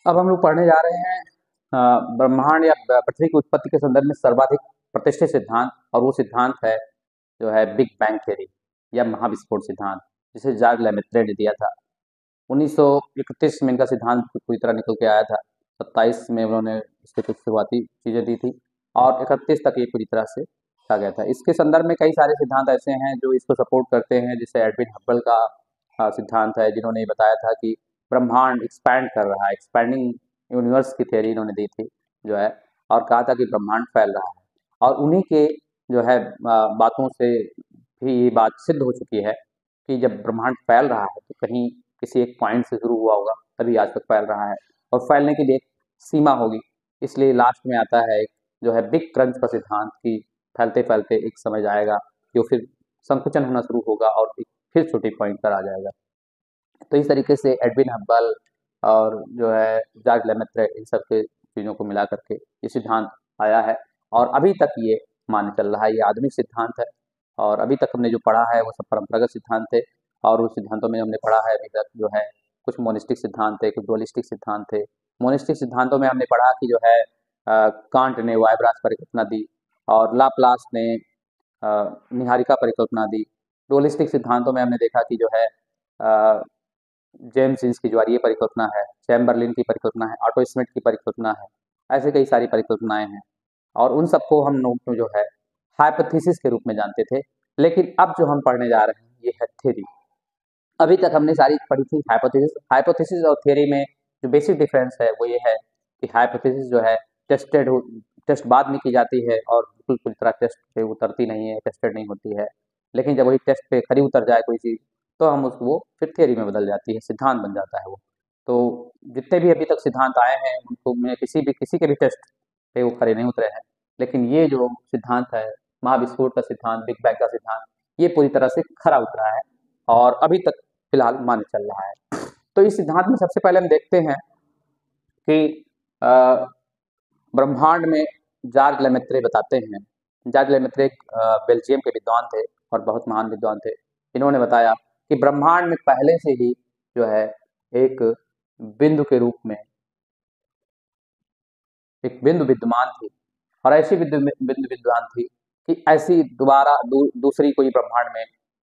अब हम लोग पढ़ने जा रहे हैं ब्रह्मांड या पृथ्वी की उत्पत्ति के संदर्भ में सर्वाधिक प्रतिष्ठित सिद्धांत, और वो सिद्धांत है जो है बिग बैंग थ्योरी या महाविस्फोट सिद्धांत, जिसे जॉर्ज लेमेत्रे ने दिया था। 1931 में इनका सिद्धांत पूरी तरह निकल के आया था। 27 में उन्होंने इसके कुछ शुरुआती चीज़ें दी थी और 31 तक ये पूरी तरह से आ गया था। इसके संदर्भ में कई सारे सिद्धांत ऐसे हैं जो इसको सपोर्ट करते हैं, जैसे एडविन हब्बल का सिद्धांत है, जिन्होंने ये बताया था कि ब्रह्मांड एक्सपैंड कर रहा है, एक्सपैंडिंग यूनिवर्स की थ्योरी इन्होंने दी थी जो है, और कहा था कि ब्रह्मांड फैल रहा है। और उन्हीं के जो है बातों से भी ये बात सिद्ध हो चुकी है कि जब ब्रह्मांड फैल रहा है तो कहीं किसी एक पॉइंट से शुरू हुआ होगा, तभी आज तक फैल रहा है, और फैलने की भी एक सीमा होगी। इसलिए लास्ट में आता है एक जो है बिग क्रंच का सिद्धांत कि फैलते फैलते एक समय आएगा जो फिर संकुचन होना शुरू होगा और एक फिर छोटे पॉइंट पर आ जाएगा। तो इस तरीके से एडविन हब्बल और जो है जॉर्ज लेमेत्रे, इन सब के चीज़ों को मिला करके ये सिद्धांत आया है, और अभी तक ये मान्य चल रहा है। ये आधुनिक सिद्धांत है, और अभी तक हमने जो पढ़ा है वो सब परंपरागत सिद्धांत थे। और उस सिद्धांतों में हमने पढ़ा है अभी तक जो है कुछ मोनिस्टिक सिद्धांत थे, कुछ डुअलिस्टिक सिद्धांत थे। मोनिस्टिक सिद्धांतों में हमने पढ़ा कि जो है कांट ने वायब्रास परिकल्पना दी, और लाप्लास ने निहारिका परिकल्पना दी। डुअलिस्टिक सिद्धांतों में हमने देखा कि जो है जेम्स हिल्स की जो ये परिकल्पना है, चैम्बरलिन की परिकल्पना है, ऑटो स्मिथ की परिकल्पना है, ऐसे कई सारी परिकल्पनाएं हैं, और उन सबको हम लोग जो है हाइपोथेसिस के रूप में जानते थे। लेकिन अब जो हम पढ़ने जा रहे हैं ये है थ्योरी। अभी तक हमने सारी पढ़ी थी हाइपोथेसिस। हाइपोथेसिस और थ्योरी में जो बेसिक डिफरेंस है वो ये है कि हाइपोथेसिस जो है टेस्ट बाद में की जाती है, और बिल्कुल पूरी तरह टेस्ट पे उतरती नहीं है, टेस्टेड नहीं होती है। लेकिन जब वही टेस्ट पे खरी उतर जाए कोई चीज़, तो हम उसको वो फिर थ्योरी में बदल जाती है, सिद्धांत बन जाता है वो। तो जितने भी अभी तक सिद्धांत आए हैं उनको मैं किसी के भी टेस्ट पे वो खरे नहीं उतरे हैं। लेकिन ये जो सिद्धांत है, महाविस्फोट का सिद्धांत, बिग बैंग का सिद्धांत, ये पूरी तरह से खरा उतरा है और अभी तक फिलहाल मान्य चल रहा है। तो इस सिद्धांत में सबसे पहले हम देखते हैं कि ब्रह्मांड में जॉर्ज लेमेत्रे बताते हैं। जॉर्ज लेमेत्रे एक बेल्जियम के विद्वान थे और बहुत महान विद्वान थे। इन्होंने बताया कि ब्रह्मांड में पहले से ही जो है एक बिंदु के रूप में एक बिंदु विद्यमान थी, और ऐसी बिंदु विद्यमान थी कि ऐसी दोबारा दूसरी कोई ब्रह्मांड में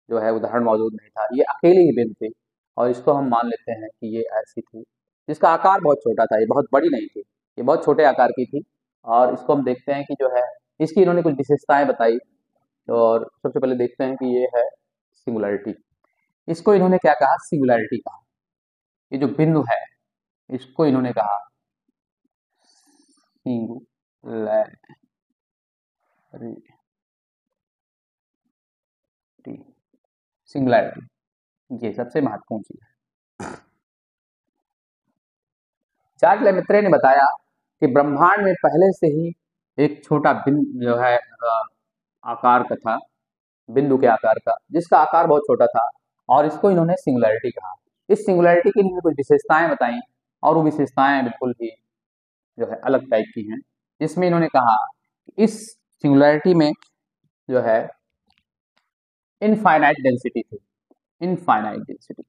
जो है उदाहरण मौजूद नहीं था। ये अकेली ही बिंदु थी, और इसको हम मान लेते हैं कि ये ऐसी थी जिसका आकार बहुत छोटा था, ये बहुत बड़ी नहीं थी, ये बहुत छोटे आकार की थी। और इसको हम देखते हैं कि जो है इसकी इन्होंने कुछ विशेषताएं बताई, और सबसे पहले देखते हैं कि ये है सिंगुलैरिटी। इसको इन्होंने क्या कहा? सिंगुलैरिटी कहा। ये जो बिंदु है इसको इन्होंने कहा सिंगुलैरिटी। सिंगुलैरिटी ये सबसे महत्वपूर्ण चीज है। जॉर्ज लेमेत्रे ने बताया कि ब्रह्मांड में पहले से ही एक छोटा बिंदु जो है आकार का था, बिंदु के आकार का, जिसका आकार बहुत छोटा था, और इसको इन्होंने सिंगुलैरिटी कहा। इस सिंगुलैरिटी की इन्होंने कुछ विशेषताएं बताई, और वो विशेषताएं बिल्कुल ही जो है अलग टाइप की हैं। जिसमें इन्होंने कहा कि इस सिंगुलैरिटी में जो है इनफाइनाइट डेंसिटी थी। इनफाइनाइट डेंसिटी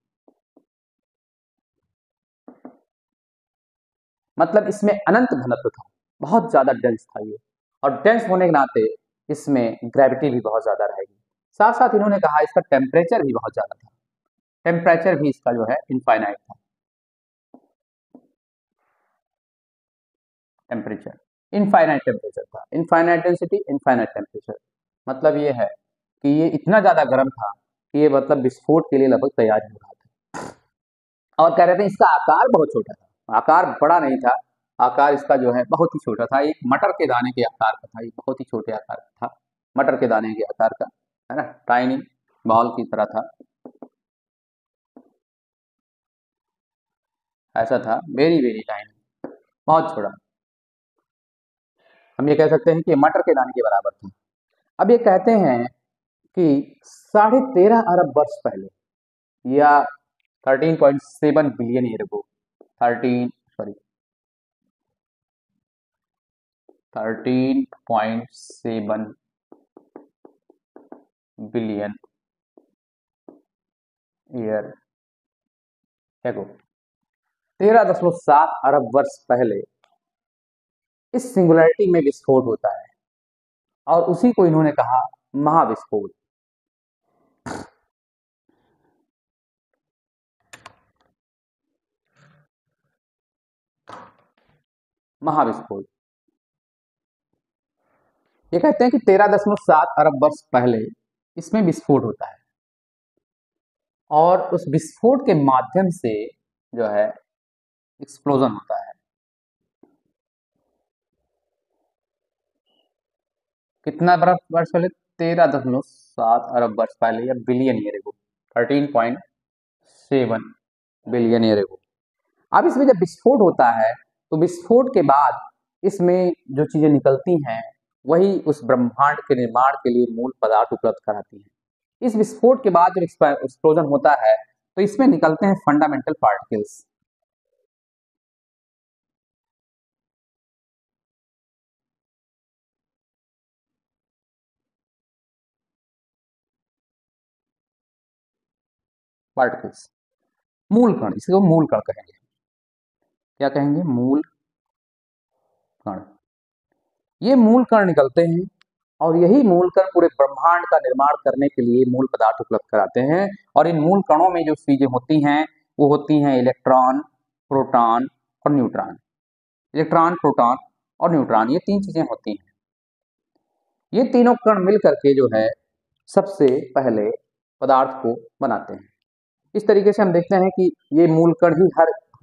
मतलब इसमें अनंत घनत्व था, बहुत ज्यादा डेंस था ये, और डेंस होने के नाते इसमें ग्रेविटी भी बहुत ज्यादा रहेगी। साथ साथ इन्होंने कहा इसका टेम्परेचर भी बहुत ज्यादा था। टेम्परेचर भी इसका जो है इनफाइनाइट था। टेम्परेचर इनफाइनाइट टेम्परेचर था, इनफाइनाइट डेंसिटी, इनफाइनाइट टेम्परेचर। मतलब ये है कि ये इतना ज्यादा गर्म था कि ये मतलब विस्फोट के लिए लगभग तैयार हो रहा था। और कह रहे थे इसका आकार बहुत छोटा था, आकार बड़ा नहीं था, आकार इसका जो है बहुत ही छोटा था, एक मटर के दाने के आकार का था, ये बहुत ही छोटे आकार का था, मटर के दाने के आकार का, है ना, टाइनी बॉल की तरह था, ऐसा था, वेरी वेरी टाइनी, बहुत छोटा। हम ये कह सकते हैं कि मटर के दाने के बराबर था। अब ये कहते हैं कि 13.5 अरब वर्ष पहले, या 13.7 billion year ago, 13.7 billion year ago, 13.7 अरब वर्ष पहले इस सिंगुलैरिटी में विस्फोट होता है और उसी को इन्होंने कहा महाविस्फोट। महाविस्फोट ये कहते हैं कि 13.7 अरब वर्ष पहले इसमें विस्फोट होता है और उस विस्फोट के माध्यम से जो है एक्सप्लोजन होता है। कितना वर्ष पहले? 13.7 अरब वर्ष पहले या billion year ago, 13.7 billion year ago. अब इसमें जब विस्फोट होता है तो विस्फोट के बाद इसमें जो चीजें निकलती हैं वही उस ब्रह्मांड के निर्माण के लिए मूल पदार्थ उपलब्ध कराती हैं। इस विस्फोट के बाद जब एक्सप्लोजन होता है तो इसमें निकलते हैं फंडामेंटल पार्टिकल्स। पार्टिकल्स मूल कण, इसको मूल कण कहेंगे। क्या कहेंगे? मूल कण। ये मूल कण निकलते हैं और यही मूल कण पूरे ब्रह्मांड का निर्माण करने के लिए मूल पदार्थ उपलब्ध कराते हैं। और इन मूल कणों में जो चीजें होती हैं वो होती हैं इलेक्ट्रॉन, प्रोटॉन और न्यूट्रॉन। इलेक्ट्रॉन, प्रोटॉन और न्यूट्रॉन, ये तीन चीजें होती हैं। ये तीनों कण मिल करके जो है सबसे पहले पदार्थ को बनाते हैं। इस तरीके से हम देखते हैं कि ये मूल कण ही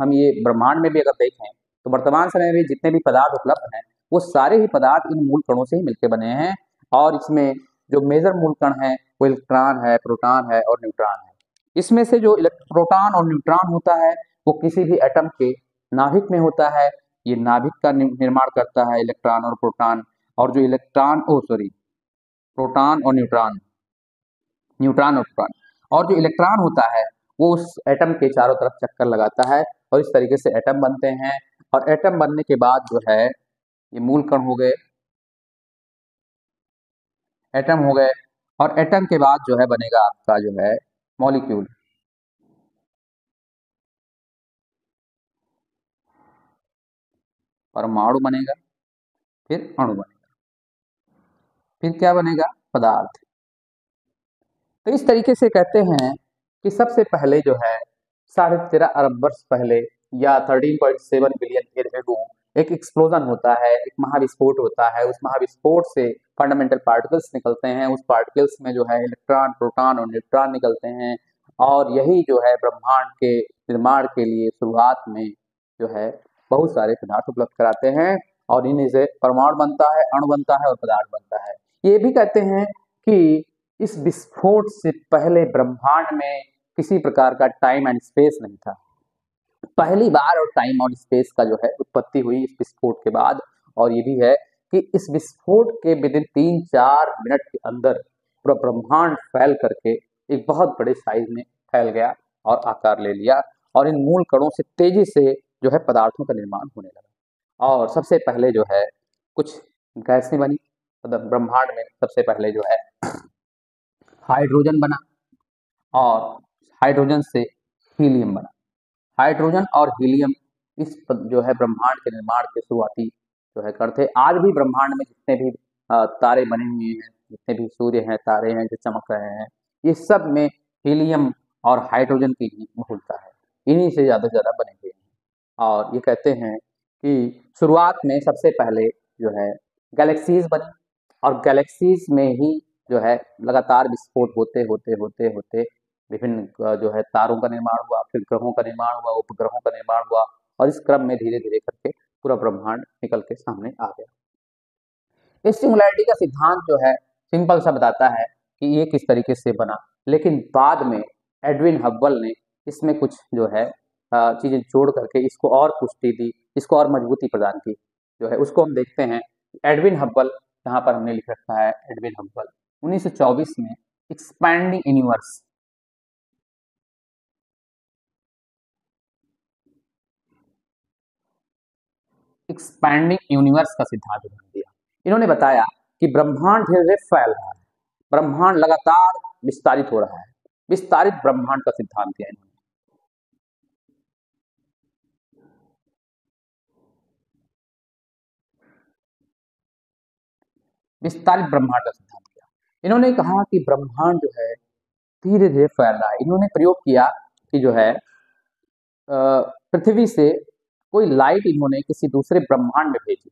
हम ये ब्रह्मांड में भी अगर देखें तो वर्तमान समय में जितने भी पदार्थ उपलब्ध हैं वो सारे ही पदार्थ इन मूल कणों से ही मिलकर बने हैं। और इसमें जो मेजर मूल कण है वो इलेक्ट्रॉन है, प्रोटॉन है और न्यूट्रॉन है। इसमें से जो प्रोटॉन और न्यूट्रॉन होता है वो किसी भी एटम के नाभिक में होता है। ये नाभिक का निर्माण करता है इलेक्ट्रॉन और प्रोटॉन। और जो प्रोटॉन और न्यूट्रॉन, न्यूट्रॉन और प्रोटॉन, और जो इलेक्ट्रॉन होता है वो उस एटम के चारों तरफ चक्कर लगाता है और इस तरीके से एटम बनते हैं। और एटम बनने के बाद जो है ये मूल कण हो गए, एटम हो गए। और एटम के बाद जो है बनेगा आपका जो है मॉलिक्यूल। परमाणु बनेगा, फिर अणु बनेगा, फिर क्या बनेगा? पदार्थ। तो इस तरीके से कहते हैं कि सबसे पहले जो है 13.5 अरब वर्ष पहले या 13.7 बिलियन ईयर एगो एक एक्सप्लोजन होता है, एक महाविस्फोट होता है। उस महाविस्फोट से फंडामेंटल पार्टिकल्स निकलते हैं। उस पार्टिकल्स में जो है इलेक्ट्रॉन, प्रोटॉन और न्यूट्रॉन निकलते हैं। और यही जो है ब्रह्मांड के निर्माण के लिए शुरुआत में जो है बहुत सारे पदार्थ उपलब्ध कराते हैं। और इन्हीं से परमाणु बनता है, अणु बनता है और पदार्थ बनता है। ये भी कहते हैं कि इस विस्फोट से पहले ब्रह्मांड में किसी प्रकार का टाइम एंड स्पेस नहीं था। पहली बार और टाइम और स्पेस का जो है उत्पत्ति हुई इस विस्फोट के बाद। और ये भी है कि इस विस्फोट के विदिन 3-4 मिनट के अंदर पूरा ब्रह्मांड फैल करके एक बहुत बड़े साइज में फैल गया और आकार ले लिया। और इन मूल कणों से तेजी से जो है पदार्थों का निर्माण होने लगा। और सबसे पहले जो है कुछ गैसें बनी। मतलब ब्रह्मांड में सबसे पहले जो है हाइड्रोजन बना और हाइड्रोजन से हीलियम बना। हाइड्रोजन और हीलियम इस जो है ब्रह्मांड के निर्माण के शुरुआती जो है कण थे। आज भी ब्रह्मांड में जितने भी तारे बने हुए हैं, जितने भी सूर्य हैं, तारे हैं जो चमक रहे हैं, ये सब में हीलियम और हाइड्रोजन की ही बहुलता है। इन्हीं से ज़्यादा से ज़्यादा बने हुए हैं। और ये कहते हैं कि शुरुआत में सबसे पहले जो है गैलेक्सीज बनी और गैलेक्सीज में ही जो है लगातार विस्फोट होते होते होते होते विभिन्न जो है तारों का निर्माण हुआ, फिर ग्रहों का निर्माण हुआ, उपग्रहों का निर्माण हुआ। और इस क्रम में धीरे धीरे करके पूरा ब्रह्मांड निकल के सामने आ गया। इस सिंगुलैरिटी का सिद्धांत जो है सिंपल सा बताता है कि ये किस तरीके से बना। लेकिन बाद में एडविन हब्बल ने इसमें कुछ जो है चीजें जोड़ करके इसको और पुष्टि दी, इसको और मजबूती प्रदान की। जो है उसको हम देखते हैं। एडविन हब्बल, यहाँ पर हमने लिख रखा है एडविन हब्बल 1924 में एक्सपैंडिंग यूनिवर्स, एक्सपैंडिंग यूनिवर्स का सिद्धांत उन्होंने दिया। इन्होंने बताया कि ब्रह्मांड धीरे धीरे फैल रहा है, ब्रह्मांड लगातार विस्तारित हो रहा है। विस्तारित ब्रह्मांड का सिद्धांत दिया इन्होंने। विस्तारित ब्रह्मांड का सिद्धांत किया। इन्होंने कहा कि ब्रह्मांड जो है धीरे धीरे फैल रहा है। इन्होंने प्रयोग किया कि जो है पृथ्वी से कोई लाइट इन्होंने किसी दूसरे ब्रह्मांड में भेजी,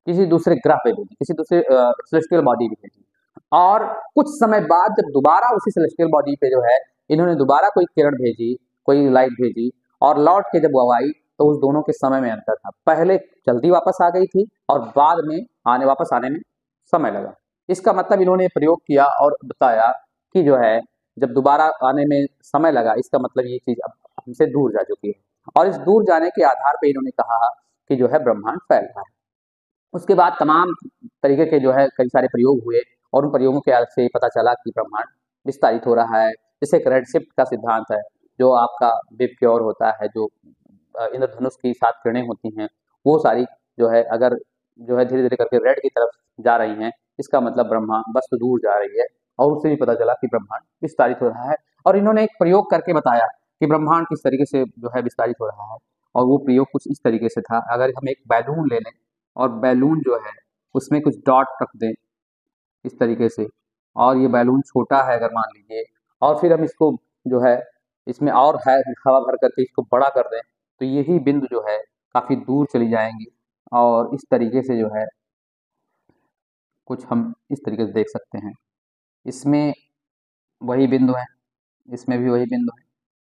किसी दूसरे ग्रह पे भेजी, किसी दूसरे सेलेस्टियल बॉडी पे भेजी, और कुछ समय बाद जब दोबारा उसी सेलेस्टियल बॉडी पे जो है इन्होंने दोबारा कोई किरण भेजी, कोई लाइट भेजी, और लौट के जब वो आई तो उस दोनों के समय में अंतर था। पहले जल्दी वापस आ गई थी और बाद में वापस आने में समय लगा। इसका मतलब इन्होंने प्रयोग किया और बताया कि जो है जब दोबारा आने में समय लगा, इसका मतलब ये चीज अब हमसे दूर जा चुकी है, और इस दूर जाने के आधार पर इन्होंने कहा कि जो है ब्रह्मांड फैल रहा है। उसके बाद तमाम तरीके के जो है कई सारे प्रयोग हुए, और उन प्रयोगों के आधार से पता चला कि ब्रह्मांड विस्तारित हो रहा है। जैसे एक रेडशिफ्ट का सिद्धांत है, जो आपका विबग्योर होता है, जो इंद्रधनुष की 7 किरणें होती हैं, वो सारी जो है अगर जो है धीरे-धीरे करके रेड की तरफ जा रही हैं, इसका मतलब ब्रह्मांड वस्तु दूर जा रही है, और उससे भी पता चला कि ब्रह्मांड विस्तारित हो रहा है। और इन्होंने एक प्रयोग करके बताया कि ब्रह्मांड किस तरीके से जो है विस्तारित हो रहा है, और वो प्रयोग कुछ इस तरीके से था। अगर हम एक बैलून ले लें और बैलून जो है उसमें कुछ डॉट रख दें इस तरीके से, और ये बैलून छोटा है अगर मान लीजिए, और फिर हम इसको जो है इसमें और है हवा भर करके इसको बड़ा कर दें, तो यही बिंदु जो है काफ़ी दूर चली जाएंगी, और इस तरीके से जो है कुछ हम इस तरीके से देख सकते हैं। इसमें वही बिंदु है, इसमें भी वही बिंदु है,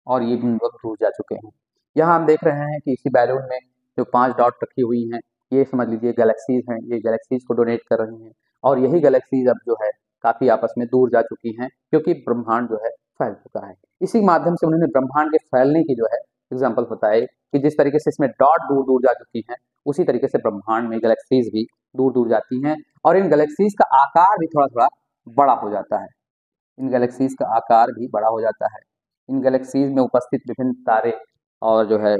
और ये बिंदु अब दूर जा चुके हैं। यहाँ हम देख रहे हैं कि इसी बैलून में जो 5 डॉट रखी हुई हैं, ये समझ लीजिए गैलेक्सीज़ हैं, ये गैलेक्सीज़ को डोनेट कर रही हैं, और यही गैलेक्सीज़ अब जो है काफ़ी आपस में दूर जा चुकी हैं, क्योंकि ब्रह्मांड जो है फैल चुका है। इसी माध्यम से उन्होंने ब्रह्मांड के फैलने की जो है एग्जाम्पल बताए कि जिस तरीके से इसमें डॉट दूर-दूर जा चुकी हैं, उसी तरीके से ब्रह्मांड में गैलेक्सीज़ भी दूर-दूर जाती हैं, और इन गैलेक्सीज़ का आकार भी थोड़ा-थोड़ा बड़ा हो जाता है। इन गैलेक्सीज़ का आकार भी बड़ा हो जाता है। इन गैलेक्सीज़ में उपस्थित विभिन्न तारे और जो है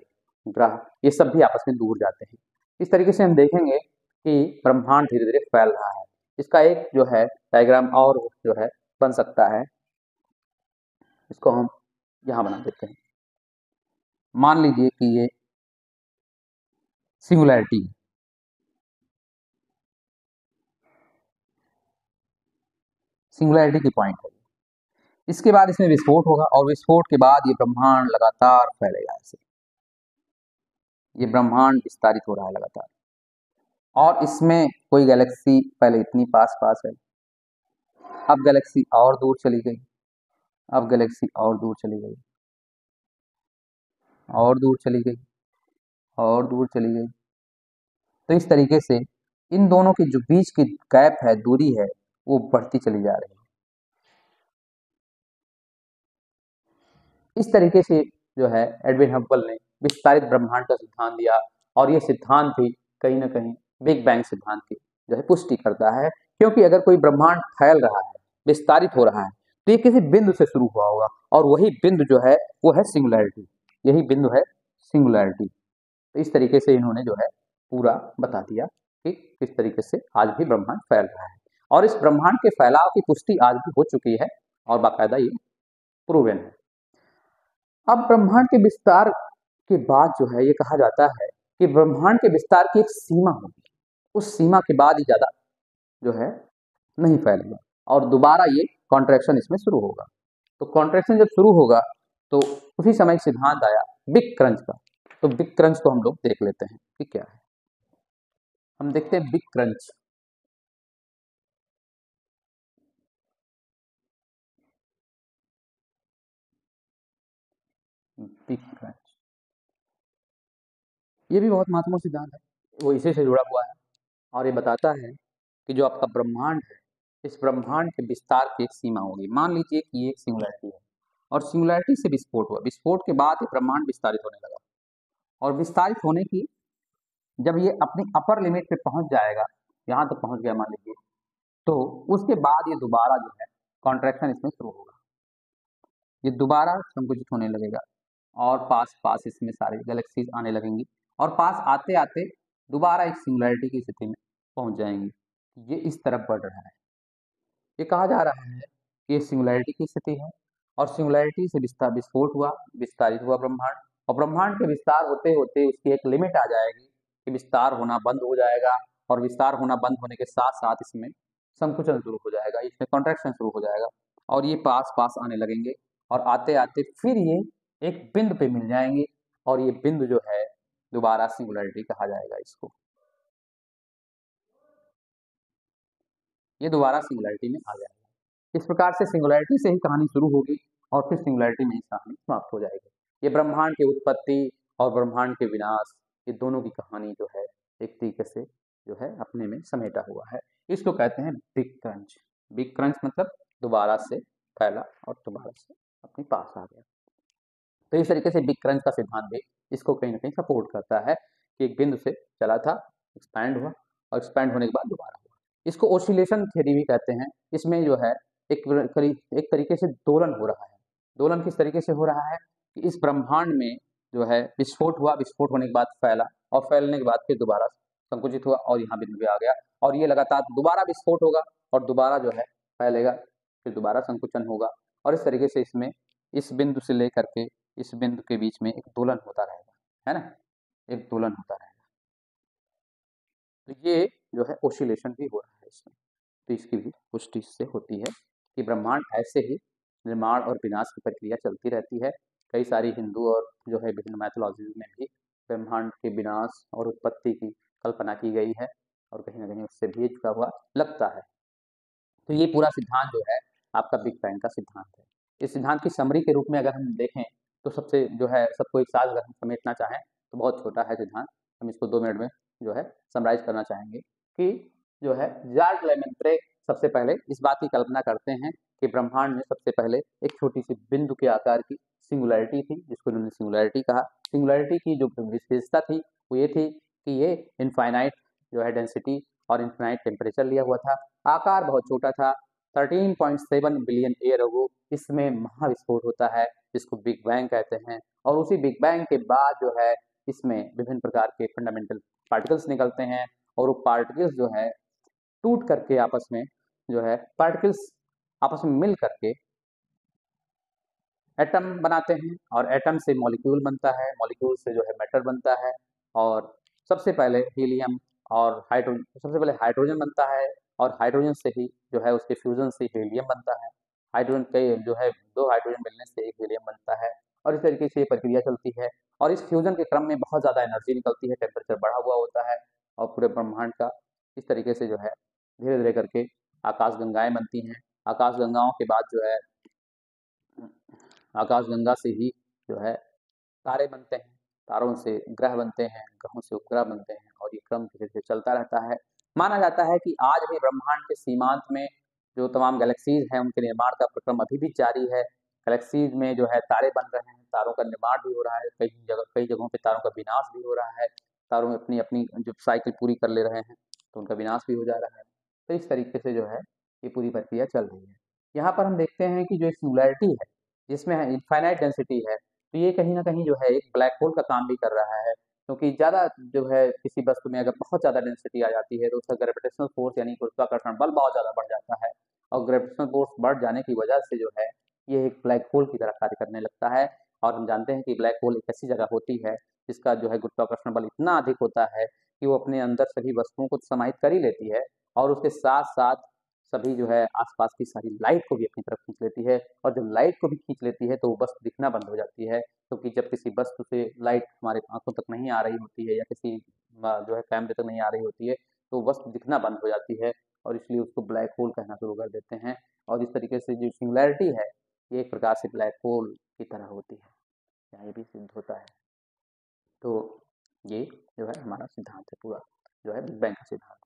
ग्रह, ये सब भी आपस में दूर जाते हैं। इस तरीके से हम देखेंगे कि ब्रह्मांड धीरे-धीरे फैल रहा है। इसका एक जो है डायग्राम और जो है बन सकता है, इसको हम यहाँ बना देते हैं। मान लीजिए कि ये सिंगुलैरिटी है। सिंगुलैरिटी की पॉइंट है। इसके बाद इसमें विस्फोट होगा, और विस्फोट के बाद ये ब्रह्मांड लगातार फैलेगा ऐसे। ये ब्रह्मांड विस्तारित हो रहा है लगातार, और इसमें कोई गैलेक्सी पहले इतनी पास-पास है, अब गैलेक्सी और दूर चली गई, अब गैलेक्सी और दूर चली गई, और दूर चली गई, और दूर चली गई। तो इस तरीके से इन दोनों के जो बीच की गैप है, दूरी है, वो बढ़ती चली जा रही है। इस तरीके से जो है एडविन हब्बल ने विस्तारित ब्रह्मांड का सिद्धांत दिया, और ये सिद्धांत भी कहीं न कहीं बिग बैंग सिद्धांत की जो है पुष्टि करता है, क्योंकि अगर कोई ब्रह्मांड फैल रहा है, विस्तारित हो रहा है, तो ये किसी बिंदु से शुरू हुआ होगा, और वही बिंदु जो है वो है सिंगुलैरिटी। यही बिंदु है सिंगुलैरिटी। तो इस तरीके से इन्होंने जो है पूरा बता दिया कि किस तरीके से आज भी ब्रह्मांड फैल रहा है, और इस ब्रह्मांड के फैलाव की पुष्टि आज भी हो चुकी है, और बाकायदा ये प्रूवन है। अब ब्रह्मांड के विस्तार के बाद जो है ये कहा जाता है कि ब्रह्मांड के विस्तार की एक सीमा होगी, उस सीमा के बाद ही ज़्यादा जो है नहीं फैलेगा, और दोबारा ये कॉन्ट्रैक्शन इसमें शुरू होगा। तो कॉन्ट्रैक्शन जब शुरू होगा तो उसी समय सिद्धांत आया बिग क्रंच का। तो बिग क्रंच को हम लोग देख लेते हैं कि क्या है। हम देखते हैं बिग क्रंच। बिग क्रंच ये भी बहुत महत्वपूर्ण सिद्धांत है, वो इसी से जुड़ा हुआ है, और ये बताता है कि जो आपका ब्रह्मांड है, इस ब्रह्मांड के विस्तार की एक सीमा होगी। मान लीजिए कि ये एक सिंगुलैरिटी है, और सिंगुलैरिटी से विस्फोट हुआ, विस्फोट के बाद ये ब्रह्मांड विस्तारित होने लगा, और विस्तारित होने की जब ये अपनी अपर लिमिट पे पहुंच जाएगा, यहाँ तक पहुंच गया मान लीजिए, तो उसके बाद ये दोबारा जो है कॉन्ट्रैक्शन इसमें शुरू होगा, ये दोबारा संकुचित होने लगेगा, और पास पास इसमें सारी गैलेक्सीज आने लगेंगी, और पास आते आते दोबारा एक सिंगुलैरिटी की स्थिति में पहुंच जाएंगी। ये इस तरफ बढ़ रहा है। ये कहा जा रहा है कि ये सिंगुलैरिटी की स्थिति है, और सिंगुलैरिटी से विस्फोट हुआ, विस्तारित हुआ ब्रह्मांड, और ब्रह्मांड के विस्तार होते होते उसकी एक लिमिट आ जाएगी कि विस्तार होना बंद हो जाएगा, और विस्तार होना बंद होने के साथ साथ इसमें संकुचन शुरू हो जाएगा, इसमें कॉन्ट्रैक्शन शुरू हो जाएगा और ये पास पास आने लगेंगे और आते आते फिर ये एक बिंदु पे मिल जाएंगे और ये बिंदु जो है दोबारा सिंगुलैरिटी कहा जाएगा इसको। ये दोबारा सिंगुलैरिटी में आ जाएगा। इस प्रकार से सिंगुलैरिटी से ही कहानी शुरू होगी और फिर सिंगुलैरिटी में ही कहानी समाप्त हो जाएगी। ये ब्रह्मांड की उत्पत्ति और ब्रह्मांड के विनाश, ये दोनों की कहानी जो है एक तरीके से जो है अपने में समेटा हुआ है। इसको कहते हैं बिग क्रंच। बिग क्रंच मतलब दोबारा से फैला और दोबारा से अपने पास आ गया। तो इस तरीके से बिग क्रंच का सिद्धांत भी इसको कहीं ना कहीं सपोर्ट करता है कि एक बिंदु से चला था, एक्सपैंड हुआ और एक्सपैंड होने के बाद दोबारा हुआ। इसको ओसिलेशन थ्योरी भी कहते हैं। इसमें जो है एक तरीके से दोलन हो रहा है। दोलन किस तरीके से हो रहा है कि इस ब्रह्मांड में जो है विस्फोट हुआ, विस्फोट होने के बाद फैला और फैलने के बाद फिर दोबारा संकुचित हुआ और यहाँ बिंदु पे आ गया और ये लगातार दोबारा विस्फोट होगा और दोबारा जो है फैलेगा, फिर दोबारा संकुचन होगा और इस तरीके से इसमें इस बिंदु से लेकर के इस बिंदु के बीच में एक दोलन होता रहेगा, है ना, एक दोलन होता रहेगा। तो ये जो है ओसिलेशन भी हो रहा है इसमें। तो इसकी भी पुष्टि इससे होती है कि ब्रह्मांड ऐसे ही निर्माण और विनाश की प्रक्रिया चलती रहती है। कई सारी हिंदू और जो है विभिन्न मैथोलॉजीज में भी ब्रह्मांड के विनाश और उत्पत्ति की कल्पना की गई है और कहीं ना कहीं उससे भी जुड़ा हुआ लगता है। तो ये पूरा सिद्धांत जो है आपका बिग बैंग का सिद्धांत है। इस सिद्धांत की समरी के रूप में अगर हम देखें तो सबसे जो है सबको एक साथ अगर हम समेटना चाहें तो बहुत छोटा है सिद्धांत। हम इसको 2 मिनट में जो है समराइज करना चाहेंगे कि जो है जार्क लेमेंत्रे सबसे पहले इस बात की कल्पना करते हैं कि ब्रह्मांड में सबसे पहले एक छोटी सी बिंदु के आकार की सिंगुलैरिटी थी जिसको उन्होंने सिंगुलैरिटी कहा। सिंगुलैरिटी की जो विशेषता थी वो ये थी कि ये इनफाइनाइट जो है डेंसिटी और इनफाइनाइट टेम्परेचर लिया हुआ था। आकार बहुत छोटा था। 13.7 बिलियन ईयर अगो इसमें महाविस्फोट होता है जिसको बिग बैंग कहते हैं और उसी बिग बैंग के बाद जो है इसमें विभिन्न प्रकार के फंडामेंटल पार्टिकल्स निकलते हैं और वो पार्टिकल्स जो है टूट करके आपस में जो है पार्टिकल्स आपस में मिल करके एटम बनाते हैं और एटम से मॉलिक्यूल बनता है, मॉलिक्यूल से जो है मैटर बनता है और सबसे पहले हीलियम और हाइड्रोजन, सबसे पहले हाइड्रोजन बनता है और हाइड्रोजन से ही जो है उसके फ्यूजन से हीलियम बनता है। हाइड्रोजन के जो है 2 हाइड्रोजन मिलने से एक हीलियम बनता है और इस तरीके से ये प्रक्रिया चलती है और इस फ्यूजन के क्रम में बहुत ज़्यादा एनर्जी निकलती है, टेम्परेचर बढ़ा हुआ होता है और पूरे ब्रह्मांड का इस तरीके से जो है धीरे-धीरे करके आकाशगंगाएँ बनती हैं। आकाशगंगाओं के बाद जो है आकाशगंगा से ही जो है तारे बनते हैं, तारों से ग्रह बनते हैं, ग्रहों से उपग्रह बनते हैं और ये क्रम धीरे-धीरे चलता रहता है। माना जाता है कि आज भी ब्रह्मांड के सीमांत में जो तमाम गैलेक्सीज़ हैं, उनके निर्माण का प्रक्रम अभी भी जारी है। गैलेक्सीज़ में जो है तारे बन रहे हैं, तारों का निर्माण भी हो रहा है, कई जगहों पे तारों का विनाश भी हो रहा है। तारों में अपनी-अपनी जो साइकिल पूरी कर ले रहे हैं, तो उनका विनाश भी हो जा रहा है। तो इस तरीके से जो है, ये पूरी प्रक्रिया चल रही है। यहाँ पर हम देखते हैं कि जो सिंगुलैरिटी है, जिसमें इनफाइनाइट डेंसिटी है, तो ये कहीं न कहीं जो है एक ब्लैक होल का काम भी कर रहा है, क्योंकि ज़्यादा जो है किसी वस्तु में अगर बहुत ज़्यादा डेंसिटी आ जाती है तो उसका ग्रेविटेशनल फ़ोर्स यानी गुरुत्वाकर्षण बल बहुत ज़्यादा बढ़ जाता है और ग्रेविटेशनल फ़ोर्स बढ़ जाने की वजह से जो है ये एक ब्लैक होल की तरह कार्य करने लगता है और हम जानते हैं कि ब्लैक होल एक ऐसी जगह होती है जिसका जो है गुरुत्वाकर्षण बल इतना अधिक होता है कि वो अपने अंदर सभी वस्तुओं को समाहित कर ही लेती है और उसके साथ-साथ सभी जो है आसपास की सारी लाइट को भी अपनी तरफ खींच लेती है और जब लाइट को भी खींच लेती है तो वो वस्तु दिखना बंद हो जाती है क्योंकि जब किसी वस्तु से लाइट हमारे आंखों तक नहीं आ रही होती है या किसी जो है कैमरे तक नहीं आ रही होती है तो वस्तु दिखना बंद हो जाती है और इसलिए उसको ब्लैक होल कहना शुरू कर देते हैं और इस तरीके से जो सिंगुलैरिटी है ये एक प्रकार से ब्लैक होल की तरह होती है, यहाँ ये भी सिद्ध होता है। तो ये जो है हमारा सिद्धांत है पूरा, जो है बिग बैंग का सिद्धांत।